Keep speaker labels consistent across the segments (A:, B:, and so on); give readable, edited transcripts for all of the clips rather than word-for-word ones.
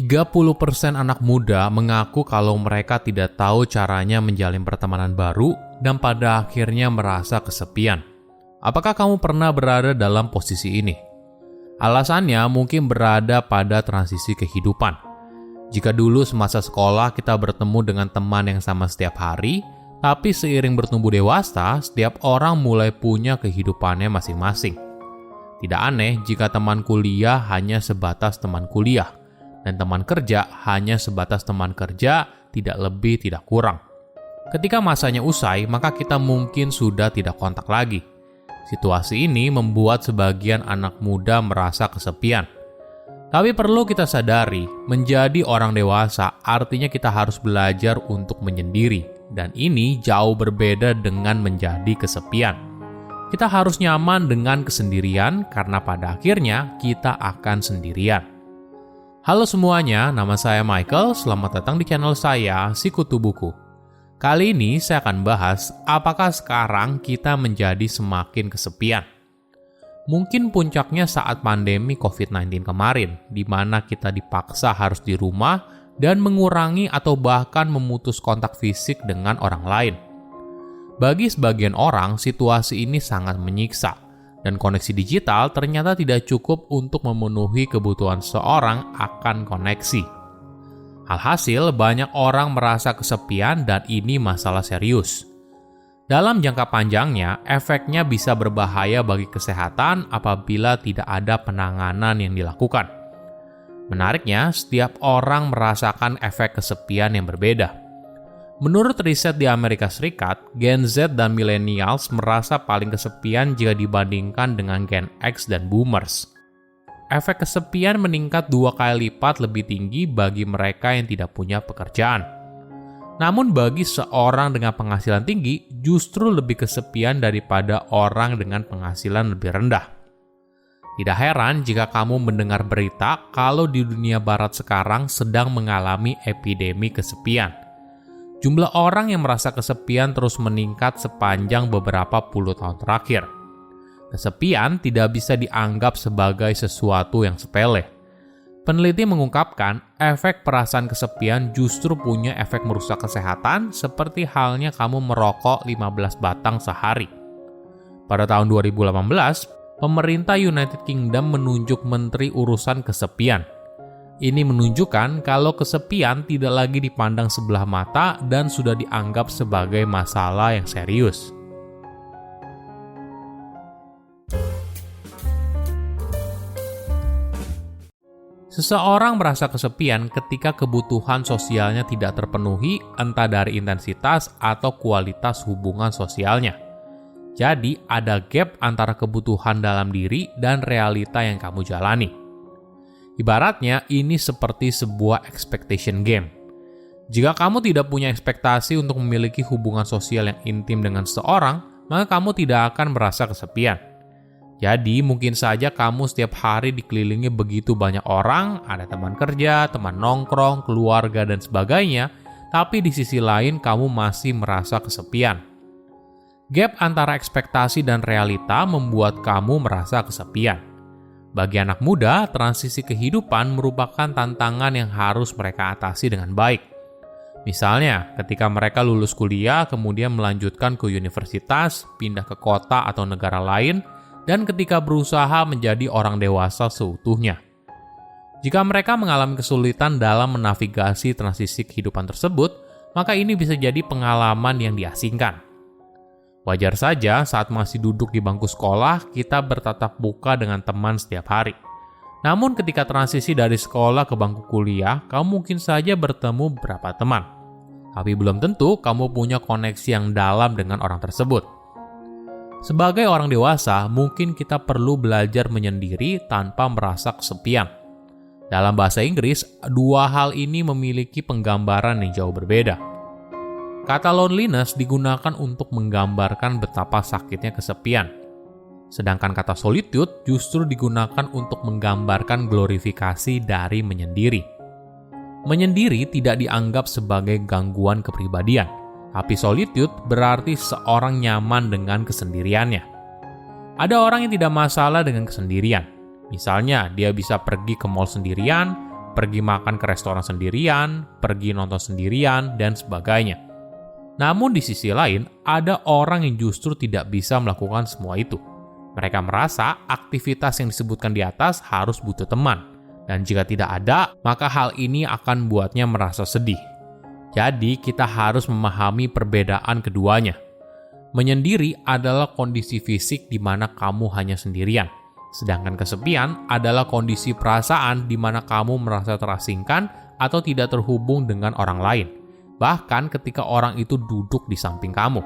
A: 30% anak muda mengaku kalau mereka tidak tahu caranya menjalin pertemanan baru dan pada akhirnya merasa kesepian. Apakah kamu pernah berada dalam posisi ini? Alasannya mungkin berada pada transisi kehidupan. Jika dulu semasa sekolah kita bertemu dengan teman yang sama setiap hari, tapi seiring bertumbuh dewasa, setiap orang mulai punya kehidupannya masing-masing. Tidak aneh jika teman kuliah hanya sebatas teman kuliah, dan teman kerja hanya sebatas teman kerja, tidak lebih tidak kurang. Ketika masanya usai, maka kita mungkin sudah tidak kontak lagi. Situasi ini membuat sebagian anak muda merasa kesepian. Tapi perlu kita sadari, menjadi orang dewasa artinya kita harus belajar untuk menyendiri, dan ini jauh berbeda dengan menjadi kesepian. Kita harus nyaman dengan kesendirian karena pada akhirnya kita akan sendirian. Halo semuanya, nama saya Michael, selamat datang di channel saya, Sikutu Buku. Kali ini saya akan bahas apakah sekarang kita menjadi semakin kesepian. Mungkin puncaknya saat pandemi COVID-19 kemarin, di mana kita dipaksa harus di rumah dan mengurangi atau bahkan memutus kontak fisik dengan orang lain. Bagi sebagian orang, situasi ini sangat menyiksa, dan koneksi digital ternyata tidak cukup untuk memenuhi kebutuhan seorang akan koneksi. Alhasil, banyak orang merasa kesepian dan ini masalah serius. Dalam jangka panjangnya, efeknya bisa berbahaya bagi kesehatan apabila tidak ada penanganan yang dilakukan. Menariknya, setiap orang merasakan efek kesepian yang berbeda. Menurut riset di Amerika Serikat, Gen Z dan Millennials merasa paling kesepian jika dibandingkan dengan Gen X dan Boomers. Efek kesepian meningkat 2 kali lipat lebih tinggi bagi mereka yang tidak punya pekerjaan. Namun bagi seorang dengan penghasilan tinggi, justru lebih kesepian daripada orang dengan penghasilan lebih rendah. Tidak heran jika kamu mendengar berita kalau di dunia barat sekarang sedang mengalami epidemi kesepian. Jumlah orang yang merasa kesepian terus meningkat sepanjang beberapa puluh tahun terakhir. Kesepian tidak bisa dianggap sebagai sesuatu yang sepele. Peneliti mengungkapkan, efek perasaan kesepian justru punya efek merusak kesehatan seperti halnya kamu merokok 15 batang sehari. Pada tahun 2018, pemerintah United Kingdom menunjuk Menteri Urusan Kesepian. Ini menunjukkan kalau kesepian tidak lagi dipandang sebelah mata dan sudah dianggap sebagai masalah yang serius. Seseorang merasa kesepian ketika kebutuhan sosialnya tidak terpenuhi, entah dari intensitas atau kualitas hubungan sosialnya. Jadi, ada gap antara kebutuhan dalam diri dan realita yang kamu jalani. Ibaratnya, ini seperti sebuah expectation game. Jika kamu tidak punya ekspektasi untuk memiliki hubungan sosial yang intim dengan seseorang, maka kamu tidak akan merasa kesepian. Jadi, mungkin saja kamu setiap hari dikelilingi begitu banyak orang, ada teman kerja, teman nongkrong, keluarga, dan sebagainya, tapi di sisi lain kamu masih merasa kesepian. Gap antara ekspektasi dan realita membuat kamu merasa kesepian. Bagi anak muda, transisi kehidupan merupakan tantangan yang harus mereka atasi dengan baik. Misalnya, ketika mereka lulus kuliah, kemudian melanjutkan ke universitas, pindah ke kota atau negara lain, dan ketika berusaha menjadi orang dewasa seutuhnya. Jika mereka mengalami kesulitan dalam menavigasi transisi kehidupan tersebut, maka ini bisa jadi pengalaman yang diasingkan. Wajar saja saat masih duduk di bangku sekolah, kita bertatap muka dengan teman setiap hari. Namun ketika transisi dari sekolah ke bangku kuliah, kamu mungkin saja bertemu beberapa teman. Tapi belum tentu kamu punya koneksi yang dalam dengan orang tersebut. Sebagai orang dewasa, mungkin kita perlu belajar menyendiri tanpa merasa kesepian. Dalam bahasa Inggris, dua hal ini memiliki penggambaran yang jauh berbeda. Kata loneliness digunakan untuk menggambarkan betapa sakitnya kesepian. Sedangkan kata solitude justru digunakan untuk menggambarkan glorifikasi dari menyendiri. Menyendiri tidak dianggap sebagai gangguan kepribadian, tapi solitude berarti seorang nyaman dengan kesendiriannya. Ada orang yang tidak masalah dengan kesendirian. Misalnya, dia bisa pergi ke mall sendirian, pergi makan ke restoran sendirian, pergi nonton sendirian, dan sebagainya. Namun di sisi lain, ada orang yang justru tidak bisa melakukan semua itu. Mereka merasa aktivitas yang disebutkan di atas harus butuh teman, dan jika tidak ada, maka hal ini akan membuatnya merasa sedih. Jadi, kita harus memahami perbedaan keduanya. Menyendiri adalah kondisi fisik di mana kamu hanya sendirian. Sedangkan kesepian adalah kondisi perasaan di mana kamu merasa terasingkan atau tidak terhubung dengan orang lain, bahkan ketika orang itu duduk di samping kamu.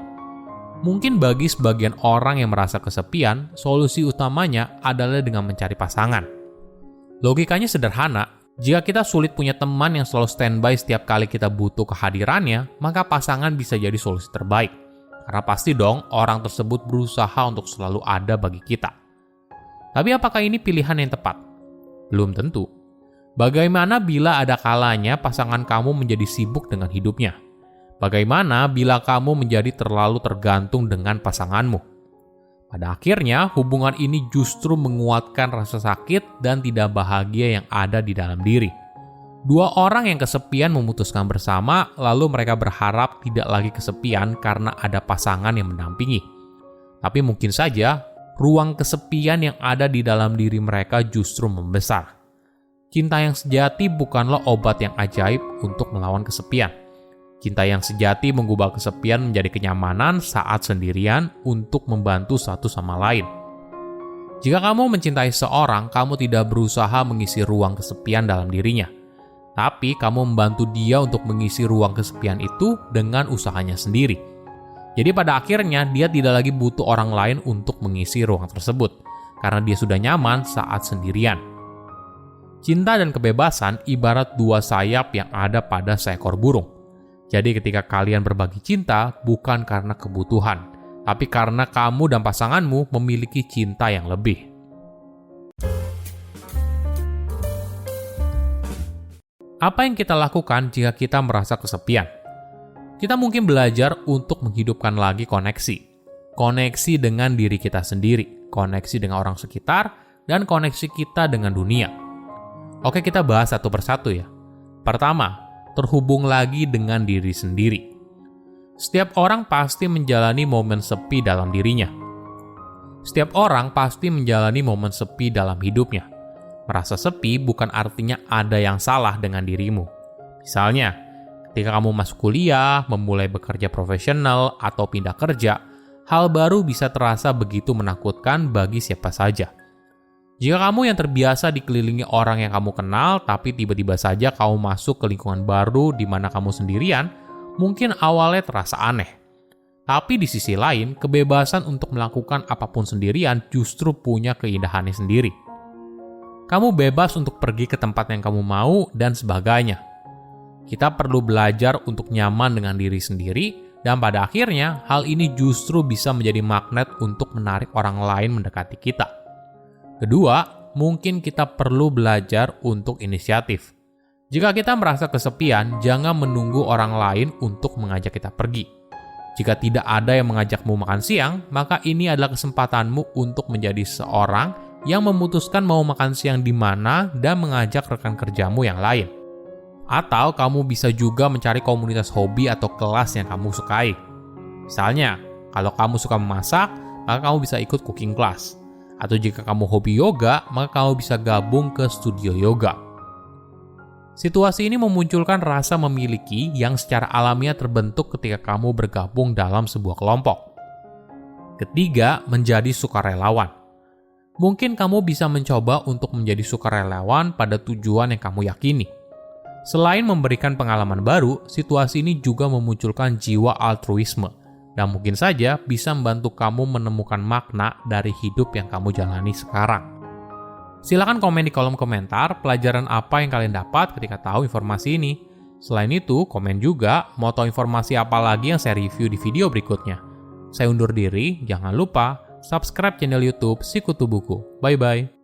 A: Mungkin bagi sebagian orang yang merasa kesepian, solusi utamanya adalah dengan mencari pasangan. Logikanya sederhana, jika kita sulit punya teman yang selalu standby setiap kali kita butuh kehadirannya, maka pasangan bisa jadi solusi terbaik. Karena pasti dong, orang tersebut berusaha untuk selalu ada bagi kita. Tapi apakah ini pilihan yang tepat? Belum tentu. Bagaimana bila ada kalanya pasangan kamu menjadi sibuk dengan hidupnya? Bagaimana bila kamu menjadi terlalu tergantung dengan pasanganmu? Pada akhirnya, hubungan ini justru menguatkan rasa sakit dan tidak bahagia yang ada di dalam diri. Dua orang yang kesepian memutuskan bersama, lalu mereka berharap tidak lagi kesepian karena ada pasangan yang mendampingi. Tapi mungkin saja, ruang kesepian yang ada di dalam diri mereka justru membesar. Cinta yang sejati bukanlah obat yang ajaib untuk melawan kesepian. Cinta yang sejati mengubah kesepian menjadi kenyamanan saat sendirian untuk membantu satu sama lain. Jika kamu mencintai seorang, kamu tidak berusaha mengisi ruang kesepian dalam dirinya. Tapi kamu membantu dia untuk mengisi ruang kesepian itu dengan usahanya sendiri. Jadi pada akhirnya dia tidak lagi butuh orang lain untuk mengisi ruang tersebut, karena dia sudah nyaman saat sendirian. Cinta dan kebebasan ibarat dua sayap yang ada pada seekor burung. Jadi ketika kalian berbagi cinta, bukan karena kebutuhan, tapi karena kamu dan pasanganmu memiliki cinta yang lebih. Apa yang kita lakukan jika kita merasa kesepian? Kita mungkin belajar untuk menghidupkan lagi koneksi. Koneksi dengan diri kita sendiri, koneksi dengan orang sekitar, dan koneksi kita dengan dunia. Oke, kita bahas satu persatu ya. Pertama, terhubung lagi dengan diri sendiri. Setiap orang pasti menjalani momen sepi dalam dirinya. Setiap orang pasti menjalani momen sepi dalam hidupnya. Merasa sepi bukan artinya ada yang salah dengan dirimu. Misalnya, ketika kamu masuk kuliah, memulai bekerja profesional, atau pindah kerja, hal baru bisa terasa begitu menakutkan bagi siapa saja. Jika kamu yang terbiasa dikelilingi orang yang kamu kenal, tapi tiba-tiba saja kamu masuk ke lingkungan baru di mana kamu sendirian, mungkin awalnya terasa aneh. Tapi di sisi lain, kebebasan untuk melakukan apapun sendirian justru punya keindahannya sendiri. Kamu bebas untuk pergi ke tempat yang kamu mau dan sebagainya. Kita perlu belajar untuk nyaman dengan diri sendiri, dan pada akhirnya hal ini justru bisa menjadi magnet untuk menarik orang lain mendekati kita. Kedua, mungkin kita perlu belajar untuk inisiatif. Jika kita merasa kesepian, jangan menunggu orang lain untuk mengajak kita pergi. Jika tidak ada yang mengajakmu makan siang, maka ini adalah kesempatanmu untuk menjadi seorang yang memutuskan mau makan siang di mana dan mengajak rekan kerjamu yang lain. Atau kamu bisa juga mencari komunitas hobi atau kelas yang kamu sukai. Misalnya, kalau kamu suka memasak, maka kamu bisa ikut cooking class. Atau jika kamu hobi yoga, maka kamu bisa gabung ke studio yoga. Situasi ini memunculkan rasa memiliki yang secara alamiah terbentuk ketika kamu bergabung dalam sebuah kelompok. Ketiga, menjadi sukarelawan. Mungkin kamu bisa mencoba untuk menjadi sukarelawan pada tujuan yang kamu yakini. Selain memberikan pengalaman baru, situasi ini juga memunculkan jiwa altruisme, dan mungkin saja bisa membantu kamu menemukan makna dari hidup yang kamu jalani sekarang. Silakan komen di kolom komentar pelajaran apa yang kalian dapat ketika tahu informasi ini. Selain itu, komen juga mau tahu informasi apa lagi yang saya review di video berikutnya. Saya undur diri, jangan lupa subscribe channel YouTube Sikutu Buku. Bye-bye.